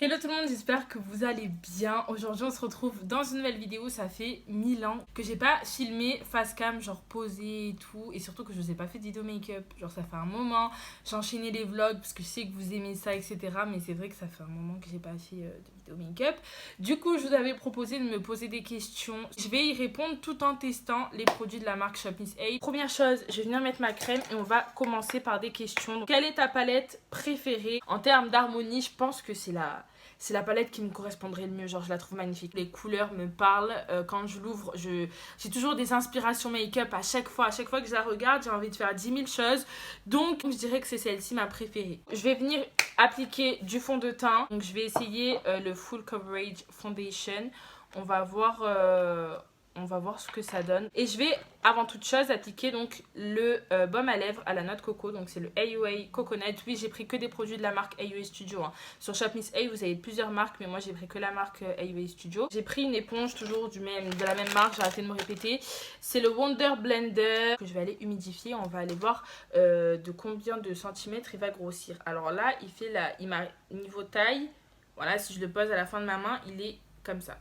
Hello tout le monde, j'espère que vous allez bien. Aujourd'hui on se retrouve dans une nouvelle vidéo. Ça fait 1000 ans que j'ai pas filmé face cam, genre posé et tout. Et surtout que je vous ai pas fait de vidéo make-up. Genre ça fait un moment. J'ai enchaîné les vlogs parce que je sais que vous aimez ça, etc. Mais c'est vrai que ça fait un moment que j'ai pas fait de vidéo make-up. Du coup je vous avais proposé de me poser des questions. Je vais y répondre tout en testant les produits de la marque Shop Miss A. Première chose, je vais venir mettre ma crème et on va commencer par des questions. Donc, quelle est ta palette préférée? En termes d'harmonie, je pense que c'est la palette qui me correspondrait le mieux, genre je la trouve magnifique. Les couleurs me parlent, quand je l'ouvre, j'ai toujours des inspirations make-up à chaque fois que je la regarde, j'ai envie de faire 10 000 choses. Donc je dirais que c'est celle-ci ma préférée. Je vais venir appliquer du fond de teint. Donc je vais essayer le Full Coverage Foundation. On va voir... On va voir ce que ça donne. Et je vais, avant toute chose, appliquer donc le baume à lèvres à la noix de coco. Donc c'est le AUA Coconut. Oui, j'ai pris que des produits de la marque AUA Studio. Hein. Sur Shop Miss A, vous avez plusieurs marques, mais moi j'ai pris que la marque AUA Studio. J'ai pris une éponge toujours de la même marque, j'ai arrêté de me répéter. C'est le Wonder Blender que je vais aller humidifier. On va aller voir de combien de centimètres il va grossir. Alors là, il m'a niveau taille. Voilà, si je le pose à la fin de ma main, il est comme ça.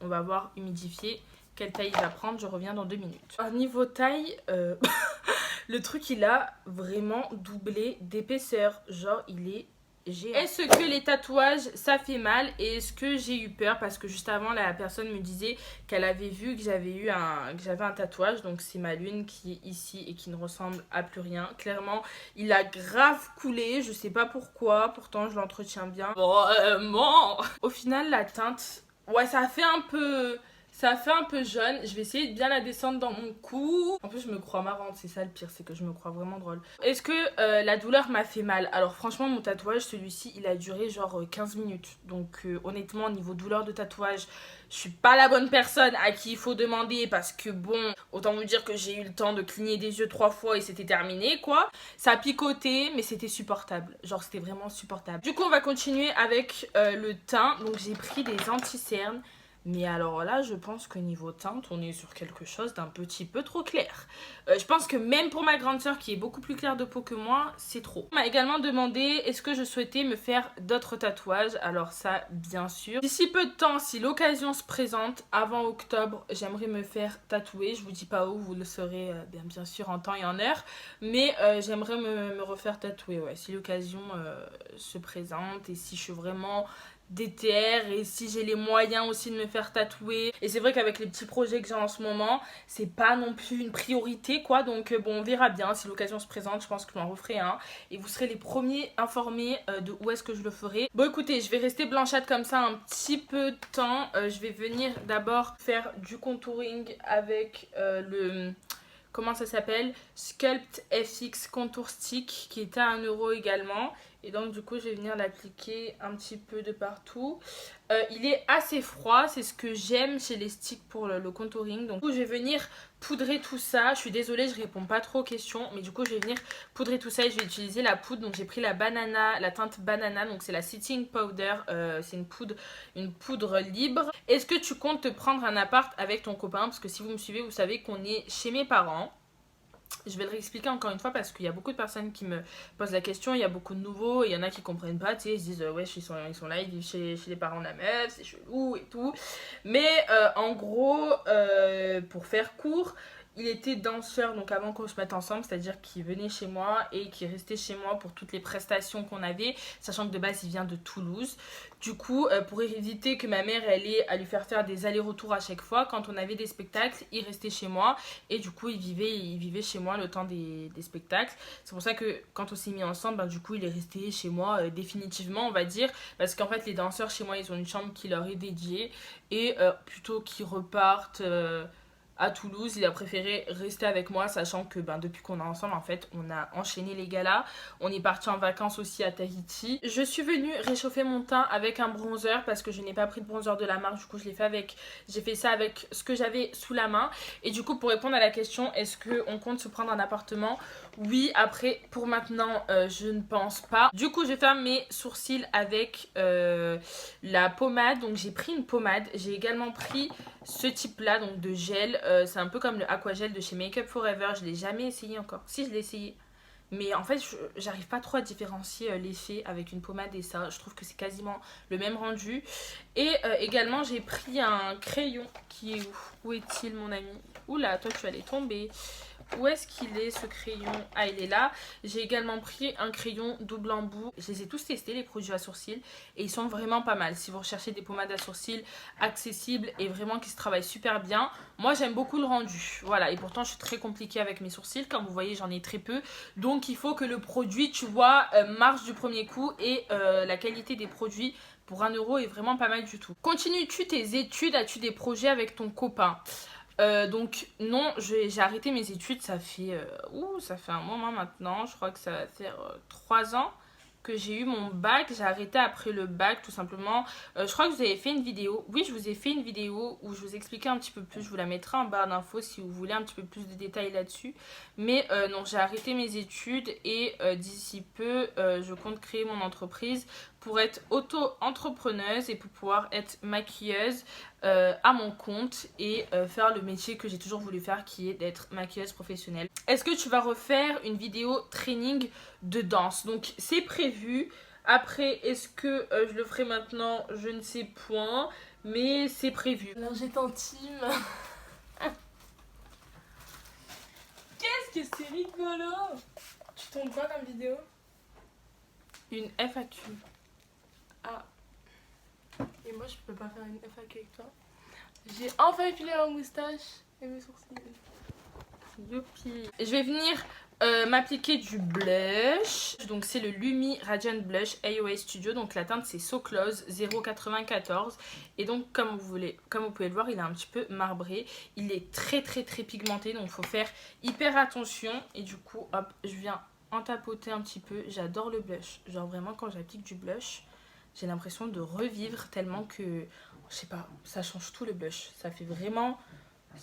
On va voir humidifier. Quelle taille il va prendre, je reviens dans 2 minutes. Alors, niveau taille, le truc il a vraiment doublé d'épaisseur. Genre il est géant. Est-ce que les tatouages ça fait mal? Et est-ce que j'ai eu peur? Parce que juste avant la personne me disait qu'elle avait vu que j'avais un tatouage. Donc c'est ma lune qui est ici et qui ne ressemble à plus rien. Clairement il a grave coulé, je sais pas pourquoi. Pourtant je l'entretiens bien. Vraiment. Au final la teinte, ouais ça fait un peu... Ça fait un peu jaune. Je vais essayer de bien la descendre dans mon cou. En plus, je me crois marrante. C'est ça le pire, c'est que je me crois vraiment drôle. Est-ce que la douleur m'a fait mal? Alors franchement, mon tatouage, celui-ci, il a duré genre 15 minutes. Donc honnêtement, niveau douleur de tatouage, je suis pas la bonne personne à qui il faut demander. Parce que bon, autant vous dire que j'ai eu le temps de cligner des yeux 3 fois et c'était terminé, quoi. Ça a picoté, mais c'était supportable. Genre, c'était vraiment supportable. Du coup, on va continuer avec le teint. Donc j'ai pris des anti-cernes. Mais alors là, je pense que niveau teinte, on est sur quelque chose d'un petit peu trop clair. Je pense que même pour ma grande sœur qui est beaucoup plus claire de peau que moi, c'est trop. On m'a également demandé est-ce que je souhaitais me faire d'autres tatouages. Alors ça, bien sûr. D'ici peu de temps, si l'occasion se présente, avant octobre, j'aimerais me faire tatouer. Je vous dis pas où, vous le saurez bien sûr en temps et en heure. Mais j'aimerais me refaire tatouer, ouais, si l'occasion se présente et si je suis vraiment... DTR et si j'ai les moyens aussi de me faire tatouer. Et c'est vrai qu'avec les petits projets que j'ai en ce moment, c'est pas non plus une priorité quoi. Donc bon, on verra bien si l'occasion se présente. Je pense que je m'en referai un. Et vous serez les premiers informés de où est-ce que je le ferai. Bon écoutez, je vais rester blanchâtre comme ça un petit peu de temps. Je vais venir d'abord faire du contouring avec le... Comment ça s'appelle? Sculpt FX Contour Stick qui est à 1 euro également. Et donc du coup je vais venir l'appliquer un petit peu de partout. Il est assez froid, c'est ce que j'aime chez les sticks pour le contouring. Donc du coup je vais venir poudrer tout ça. Je suis désolée, je réponds pas trop aux questions. Mais du coup je vais venir poudrer tout ça et je vais utiliser la poudre. Donc j'ai pris la teinte banana. Donc c'est la setting powder. C'est une poudre libre. Est-ce que tu comptes te prendre un appart avec ton copain? Parce que si vous me suivez, vous savez qu'on est chez mes parents. Je vais le réexpliquer encore une fois parce qu'il y a beaucoup de personnes qui me posent la question, il y a beaucoup de nouveaux, il y en a qui comprennent pas, tu sais, ils se disent ouais ils sont là, ils vivent chez les parents de la meuf, c'est chelou et tout. Mais en gros, pour faire court, il était danseur donc avant qu'on se mette ensemble, c'est-à-dire qu'il venait chez moi et qu'il restait chez moi pour toutes les prestations qu'on avait, sachant que de base il vient de Toulouse. Du coup, pour éviter que ma mère elle ait à lui faire des allers-retours à chaque fois, quand on avait des spectacles, il restait chez moi et du coup il vivait chez moi le temps des spectacles. C'est pour ça que quand on s'est mis ensemble, ben, du coup il est resté chez moi définitivement on va dire, parce qu'en fait les danseurs chez moi ils ont une chambre qui leur est dédiée et plutôt qu'ils repartent... à Toulouse, il a préféré rester avec moi, sachant que depuis qu'on est ensemble, en fait, on a enchaîné les galas. On est parti en vacances aussi à Tahiti. Je suis venue réchauffer mon teint avec un bronzer parce que je n'ai pas pris de bronzer de la marque. Du coup, j'ai fait ça avec ce que j'avais sous la main. Et du coup, pour répondre à la question, est-ce qu'on compte se prendre un appartement? Oui, après, pour maintenant, je ne pense pas. Du coup, je vais faire mes sourcils avec la pommade. Donc, j'ai pris une pommade. J'ai également pris ce type là donc de gel, c'est un peu comme le aquagel de chez Make Up Forever. Je l'ai jamais essayé encore, si je l'ai essayé Mais en fait, j'arrive pas trop à différencier l'effet avec une pommade et ça. Je trouve que c'est quasiment le même rendu. Et également, j'ai pris un crayon qui est où? Où est-il, mon ami? Oula, toi, tu allais tomber. Où est-ce qu'il est ce crayon? Ah, il est là. J'ai également pris un crayon double embout. Je les ai tous testés, les produits à sourcils, et ils sont vraiment pas mal. Si vous recherchez des pommades à sourcils accessibles et vraiment qui se travaillent super bien, moi j'aime beaucoup le rendu. Voilà, et pourtant je suis très compliquée avec mes sourcils. Comme vous voyez, j'en ai très peu. Donc il faut que le produit, tu vois, marche du premier coup, et la qualité des produits pour 1 euro est vraiment pas mal du tout. Continues-tu tes études? As-tu des projets avec ton copain? Donc non, j'ai arrêté mes études, ça fait un moment maintenant, je crois que ça va faire 3 ans que j'ai eu mon bac. J'ai arrêté après le bac tout simplement. Je crois que vous avez fait une vidéo, oui, je vous ai fait une vidéo où je vous expliquais un petit peu plus, je vous la mettrai en barre d'infos si vous voulez un petit peu plus de détails là-dessus. Mais non, j'ai arrêté mes études et d'ici peu je compte créer mon entreprise pour être auto-entrepreneuse et pour pouvoir être maquilleuse à mon compte et faire le métier que j'ai toujours voulu faire, qui est d'être maquilleuse professionnelle. Est-ce que tu vas refaire une vidéo training de danse? Donc c'est prévu. Après, est-ce que je le ferai maintenant? Je ne sais point, mais c'est prévu. Alors j'étais en team. Qu'est-ce que c'est rigolo! Tu tombes quoi comme vidéo? Une FAQ. Ah. Et moi je peux pas faire une FAQ avec toi. J'ai enfin épilé ma moustache et mes sourcils. Youpi. Je vais venir m'appliquer du blush. Donc c'est le Lumi Radiant Blush AOA Studio. Donc la teinte c'est So Close 0,94. Et donc comme vous pouvez le voir, il est un petit peu marbré. Il est très pigmenté. Donc il faut faire hyper attention. Et du coup, hop, je viens en tapoter un petit peu. J'adore le blush. Genre vraiment quand j'applique du blush, j'ai l'impression de revivre tellement que, je sais pas, ça change tout le blush. Ça fait vraiment...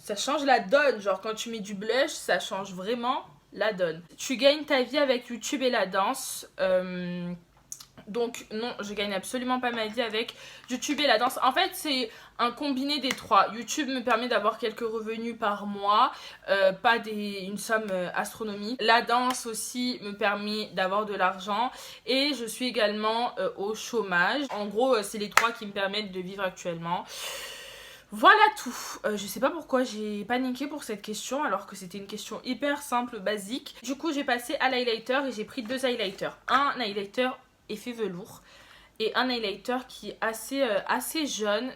Ça change la donne, genre quand tu mets du blush, ça change vraiment la donne. Tu gagnes ta vie avec YouTube et la danse. Donc non, je gagne absolument pas ma vie avec YouTube et la danse. En fait, c'est un combiné des trois. YouTube me permet d'avoir quelques revenus par mois, pas une somme astronomique. La danse aussi me permet d'avoir de l'argent et je suis également au chômage. En gros, c'est les trois qui me permettent de vivre actuellement. Voilà tout. Je sais pas pourquoi j'ai paniqué pour cette question alors que c'était une question hyper simple, basique. Du coup, j'ai passé à l'highlighter et j'ai pris 2 highlighters. Un highlighter effet velours et un highlighter qui est assez jaune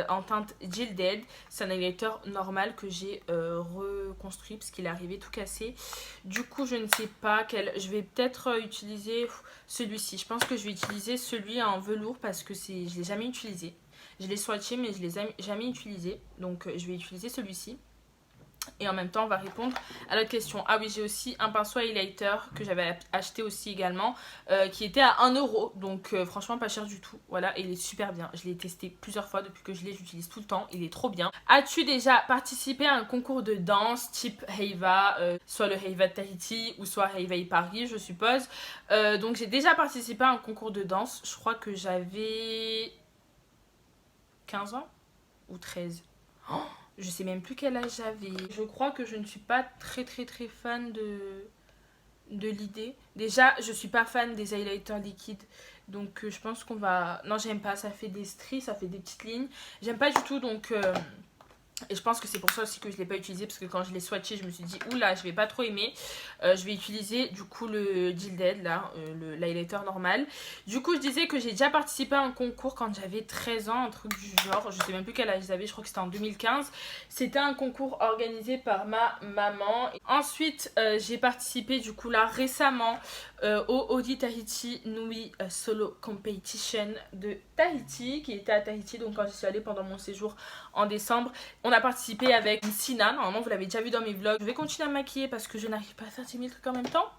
en teinte Gilded. C'est un highlighter normal que j'ai reconstruit parce qu'il est arrivé tout cassé. Du coup, je ne sais pas quel... Je vais peut-être utiliser celui-ci. Je pense que je vais utiliser celui en velours parce que je l'ai jamais utilisé. Je l'ai swatché mais je ne l'ai jamais utilisé. Donc je vais utiliser celui-ci. Et en même temps on va répondre à l'autre question. Ah oui, j'ai aussi un pinceau highlighter que j'avais acheté aussi également qui était à 1 euro. Donc franchement pas cher du tout. Voilà, et il est super bien. Je l'ai testé plusieurs fois depuis que je l'ai, j'utilise tout le temps. Il est trop bien. As-tu déjà participé à un concours de danse type Heiva, soit le Heiva de Tahiti ou soit Heiva Paris je suppose. Donc j'ai déjà participé à un concours de danse. Je crois que j'avais 15 ans ou 13. Oh, je sais même plus quel âge j'avais. Je crois que je ne suis pas très fan de l'idée. Déjà, je suis pas fan des highlighters liquides. Donc je pense qu'on va... Non, j'aime pas. Ça fait des stries, ça fait des petites lignes. J'aime pas du tout, donc... Et je pense que c'est pour ça aussi que je ne l'ai pas utilisé parce que quand je l'ai swatché, je me suis dit oula, je vais pas trop aimer. Je vais utiliser du coup le Gilded là, l'highlighter normal. Du coup, je disais que j'ai déjà participé à un concours quand j'avais 13 ans, un truc du genre. Je sais même plus quel âge j'avais, je crois que c'était en 2015. C'était un concours organisé par ma maman. Ensuite, j'ai participé du coup là récemment au Audi Tahiti Nui Solo Competition de Tahiti, qui était à Tahiti, donc quand j'y suis allée pendant mon séjour en décembre. On a participé avec Sina, normalement vous l'avez déjà vu dans mes vlogs. Je vais continuer à me maquiller parce que je n'arrive pas à faire 10 000 trucs en même temps.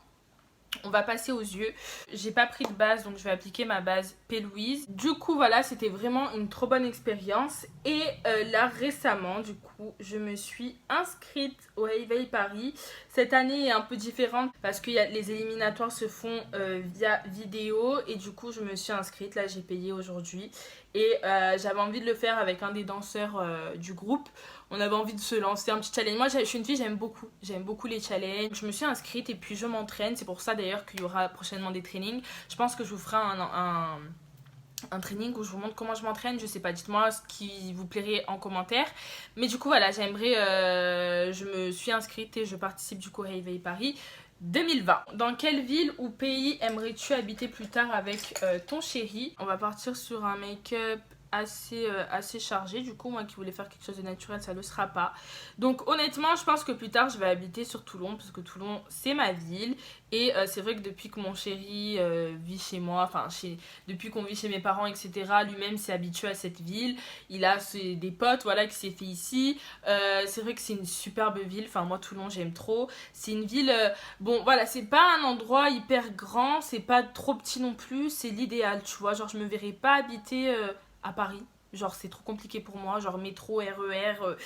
On va passer aux yeux. J'ai pas pris de base donc je vais appliquer ma base P. Louise. Du coup voilà, c'était vraiment une trop bonne expérience. Et là récemment du coup je me suis inscrite au Heiva Paris. Cette année est un peu différente parce que les éliminatoires se font via vidéo. Et du coup je me suis inscrite, là j'ai payé aujourd'hui. Et j'avais envie de le faire avec un des danseurs du groupe. on avait envie de se lancer un petit challenge. Moi je suis une fille, j'aime beaucoup les challenges. Je me suis inscrite et puis je m'entraîne, c'est pour ça d'ailleurs qu'il y aura prochainement des trainings. Je pense que je vous ferai un training où je vous montre comment je m'entraîne. Je sais pas, dites-moi ce qui vous plairait en commentaire. Mais du coup voilà, je me suis inscrite et je participe du coup à Réveil Paris 2020. Dans quelle ville ou pays aimerais-tu habiter plus tard avec ton chéri? On va partir sur un make-up assez chargé. Du coup, moi qui voulais faire quelque chose de naturel, ça ne le sera pas. Donc honnêtement, je pense que plus tard, je vais habiter sur Toulon, parce que Toulon, c'est ma ville. Et c'est vrai que depuis que mon chéri vit chez moi, depuis qu'on vit chez mes parents, etc., lui-même s'est habitué à cette ville. Il a des potes, voilà, qui s'est fait ici. C'est vrai que c'est une superbe ville. Enfin, moi, Toulon, j'aime trop. C'est une ville... bon, voilà, c'est pas un endroit hyper grand, c'est pas trop petit non plus. C'est l'idéal, tu vois. Genre, je me verrais pas habiter à Paris. Genre, c'est trop compliqué pour moi. Genre, métro, RER,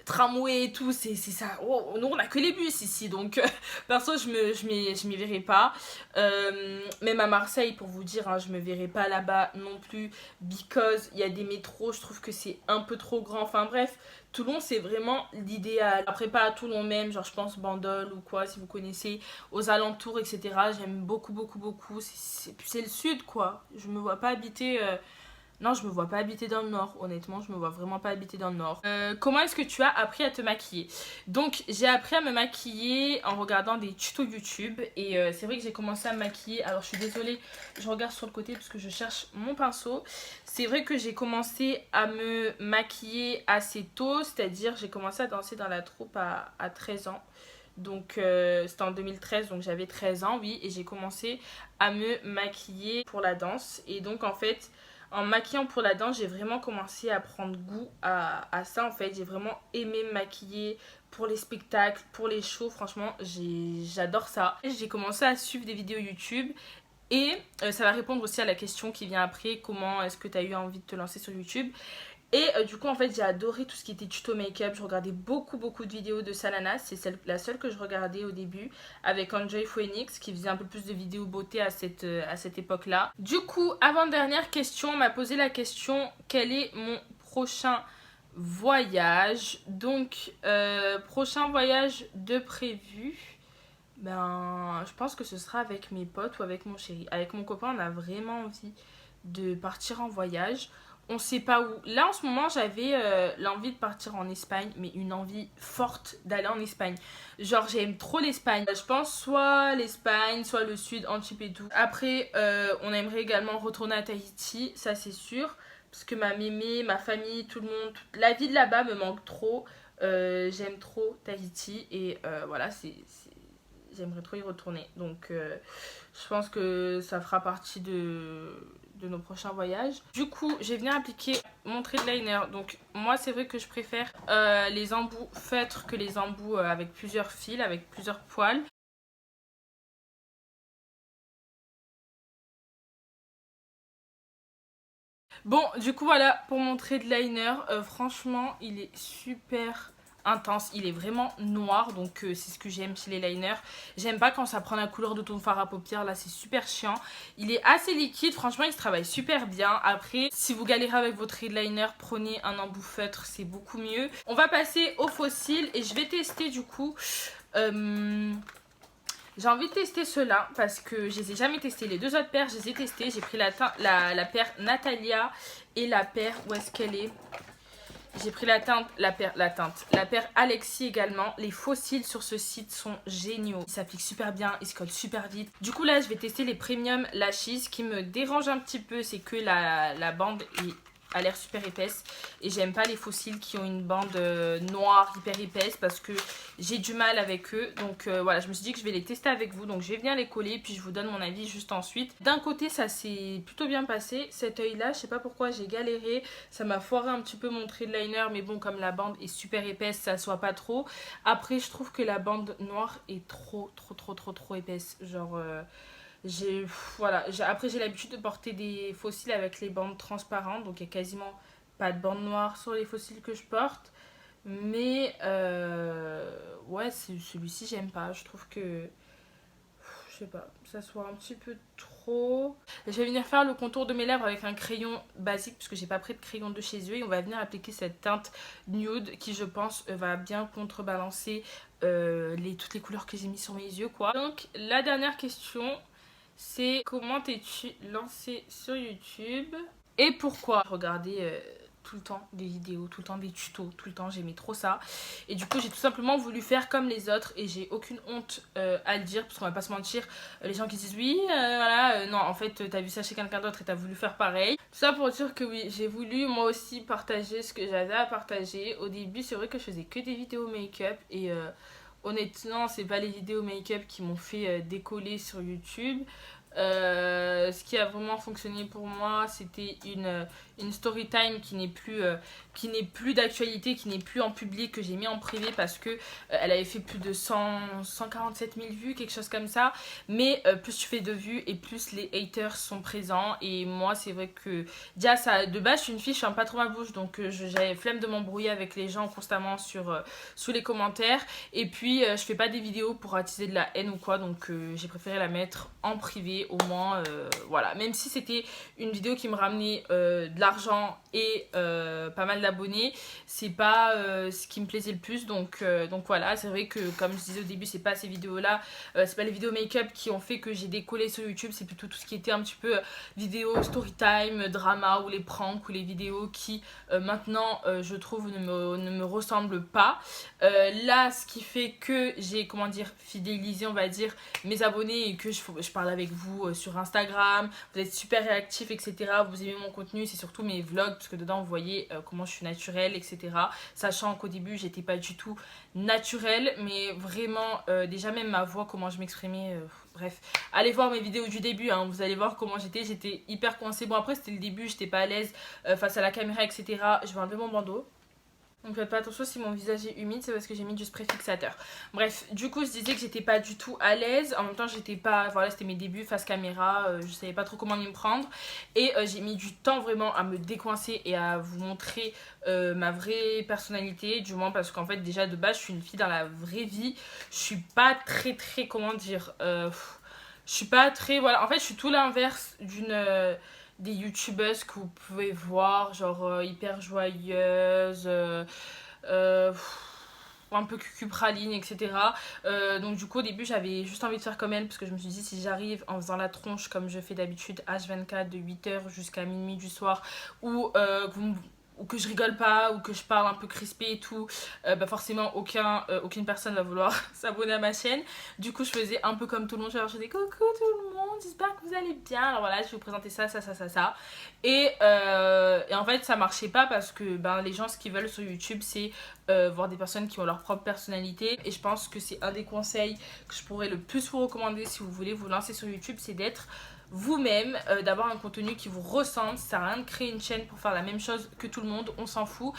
tramway et tout, c'est ça. Oh, nous, on a que les bus ici, donc perso, je m'y verrai pas. Même à Marseille, pour vous dire, hein, je me verrai pas là-bas non plus, because il y a des métros, je trouve que c'est un peu trop grand. Enfin bref, Toulon, c'est vraiment l'idéal. Après, pas à Toulon même, genre je pense Bandol ou quoi, si vous connaissez, aux alentours, etc. J'aime beaucoup, beaucoup, beaucoup. C'est le sud, quoi. Je me vois pas habiter... Non, je me vois pas habiter dans le nord, honnêtement, je me vois vraiment pas habiter dans le nord. Comment est-ce que tu as appris à te maquiller? Donc, j'ai appris à me maquiller en regardant des tutos YouTube. Et c'est vrai que j'ai commencé à me maquiller. Alors, je suis désolée, je regarde sur le côté parce que je cherche mon pinceau. C'est vrai que j'ai commencé à me maquiller assez tôt, c'est-à-dire j'ai commencé à danser dans la troupe à 13 ans. Donc c'était en 2013, donc j'avais 13 ans, oui, et j'ai commencé à me maquiller pour la danse. Et donc en fait, en maquillant pour la danse, j'ai vraiment commencé à prendre goût à ça en fait. J'ai vraiment aimé me maquiller pour les spectacles, pour les shows, franchement, j'adore ça. J'ai commencé à suivre des vidéos YouTube et ça va répondre aussi à la question qui vient après, comment est-ce que tu as eu envie de te lancer sur YouTube. Et du coup en fait j'ai adoré tout ce qui était tuto make-up. Je regardais beaucoup de vidéos de Salana. C'est la seule que je regardais au début, avec Enjoy Phoenix qui faisait un peu plus de vidéos beauté à cette époque là. Du coup, avant-dernière question, on m'a posé la question: quel est mon prochain voyage? Donc prochain voyage de prévu, ben je pense que ce sera avec mes potes ou avec mon chéri. Avec mon copain, on a vraiment envie de partir en voyage. On sait pas où. Là en ce moment j'avais l'envie de partir en Espagne, mais une envie forte d'aller en Espagne. Genre j'aime trop l'Espagne. Je pense soit l'Espagne, soit le sud, Antibes et tout. Après on aimerait également retourner à Tahiti, ça c'est sûr. Parce que ma mémé, ma famille, tout le monde, la vie de là-bas me manque trop. J'aime trop Tahiti et voilà, j'aimerais trop y retourner. Donc je pense que ça fera partie de nos prochains voyages. Du coup, j'ai venu appliquer mon trait de liner. Donc moi, c'est vrai que je préfère les embouts feutres que les embouts avec plusieurs fils, avec plusieurs poils. Bon, du coup, voilà pour mon trait de liner. Franchement, il est super intense, il est vraiment noir, donc c'est ce que j'aime chez les liners. J'aime pas quand ça prend la couleur de ton fard à paupières, là c'est super chiant. Il est assez liquide, franchement il se travaille super bien. Après, si vous galérez avec votre liner, prenez un embout feutre, c'est beaucoup mieux. On va passer aux fossiles et je vais tester du coup... j'ai envie de tester ceux-là parce que je les ai jamais testés. Les deux autres paires, je les ai testés. J'ai pris la paire Natalia et la paire... Où est-ce qu'elle est? J'ai pris la paire Alexis également. Les fossiles sur ce site sont géniaux. Ils s'appliquent super bien, ils se collent super vite. Du coup là, je vais tester les Premium Lashes. Ce qui me dérange un petit peu, c'est que la bande a l'air super épaisse. Et j'aime pas les fossiles qui ont une bande noire hyper épaisse parce que j'ai du mal avec eux. Donc voilà, je me suis dit que je vais les tester avec vous. Donc je vais venir les coller puis je vous donne mon avis juste ensuite. D'un côté, ça s'est plutôt bien passé. Cet œil là, je sais pas pourquoi j'ai galéré. Ça m'a foiré un petit peu mon trait de liner. Mais bon, comme la bande est super épaisse, ça se voit pas trop. Après, je trouve que la bande noire est trop épaisse. Genre... Après j'ai l'habitude de porter des fossiles avec les bandes transparentes, donc il n'y a quasiment pas de bande noire sur les fossiles que je porte. Mais ouais, celui-ci j'aime pas. Je trouve que sais pas, ça soit un petit peu trop. Je vais venir faire le contour de mes lèvres avec un crayon basique parce que j'ai pas pris de crayon de chez eux et on va venir appliquer cette teinte nude qui je pense va bien contrebalancer toutes les couleurs que j'ai mis sur mes yeux quoi. Donc la dernière question c'est comment t'es-tu lancée sur YouTube et pourquoi? Regardez tout le temps des vidéos, tout le temps des tutos, tout le temps j'aimais trop ça et du coup j'ai tout simplement voulu faire comme les autres et j'ai aucune honte à le dire parce qu'on va pas se mentir, les gens qui disent oui voilà non en fait t'as vu ça chez quelqu'un d'autre et t'as voulu faire pareil. Tout ça pour dire que oui j'ai voulu moi aussi partager ce que j'avais à partager. Au début c'est vrai que je faisais que des vidéos make-up et honnêtement c'est pas les vidéos make-up qui m'ont fait décoller sur YouTube. Ce qui a vraiment fonctionné pour moi c'était une story time qui n'est plus d'actualité, qui n'est plus en public, que j'ai mis en privé parce que elle avait fait plus de 147 000 vues, quelque chose comme ça, mais plus tu fais de vues et plus les haters sont présents et moi c'est vrai que déjà ça, de base je suis une fille, je ferme pas trop ma bouche donc j'avais flemme de m'embrouiller avec les gens constamment sous les commentaires et puis je fais pas des vidéos pour attiser de la haine ou quoi donc j'ai préféré la mettre en privé au moins voilà, même si c'était une vidéo qui me ramenait de l'argent et pas mal d'abonnés, c'est pas ce qui me plaisait le plus donc voilà, c'est vrai que comme je disais au début c'est pas ces vidéos là, c'est pas les vidéos make-up qui ont fait que j'ai décollé sur YouTube, c'est plutôt tout ce qui était un petit peu vidéo story time, drama ou les pranks ou les vidéos qui maintenant je trouve ne me ressemblent pas. Là ce qui fait que j'ai comment dire fidélisé on va dire mes abonnés et que je parle avec vous sur Instagram, vous êtes super réactifs etc, vous aimez mon contenu, c'est surtout mes vlogs parce que dedans vous voyez comment je suis naturelle etc, sachant qu'au début j'étais pas du tout naturelle mais vraiment déjà même ma voix, comment je m'exprimais, bref allez voir mes vidéos du début hein, vous allez voir comment j'étais hyper coincée. Bon après c'était le début, j'étais pas à l'aise face à la caméra etc. Je vais enlever mon bandeau. Donc faites pas attention si mon visage est humide, c'est parce que j'ai mis du spray fixateur. Bref, du coup je disais que j'étais pas du tout à l'aise. En même temps j'étais pas, voilà c'était mes débuts face caméra, je savais pas trop comment m'y prendre. Et j'ai mis du temps vraiment à me décoincer et à vous montrer ma vraie personnalité. Du moins parce qu'en fait déjà de base je suis une fille dans la vraie vie. Je suis pas très comment dire, je suis pas très, voilà en fait je suis tout l'inverse des youtubeuses que vous pouvez voir, genre hyper joyeuses, un peu cucupraline, etc. Donc du coup au début j'avais juste envie de faire comme elle parce que je me suis dit si j'arrive en faisant la tronche comme je fais d'habitude H24 de 8h jusqu'à minuit du soir ou que je rigole pas ou que je parle un peu crispé et tout, bah forcément aucune personne va vouloir s'abonner à ma chaîne. Du coup je faisais un peu comme tout le monde, je faisais coucou tout le monde, j'espère que vous allez bien, alors voilà je vais vous présenter ça et en fait ça marchait pas parce que ben, les gens ce qu'ils veulent sur YouTube c'est voir des personnes qui ont leur propre personnalité et je pense que c'est un des conseils que je pourrais le plus vous recommander si vous voulez vous lancer sur YouTube, c'est d'être vous-même, d'avoir un contenu qui vous ressemble. Ça sert à rien de créer une chaîne pour faire la même chose que tout le monde, on s'en fout.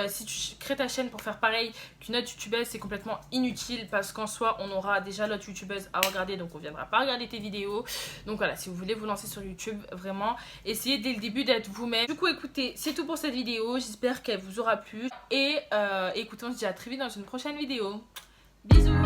Si tu crées ta chaîne pour faire pareil qu'une autre youtubeuse, c'est complètement inutile parce qu'en soi on aura déjà l'autre youtubeuse à regarder donc on viendra pas regarder tes vidéos. Donc voilà, si vous voulez vous lancer sur YouTube, vraiment essayez dès le début d'être vous-même. Du coup écoutez, c'est tout pour cette vidéo, j'espère qu'elle vous aura plu et écoutez, on se dit à très vite dans une prochaine vidéo. Bisous.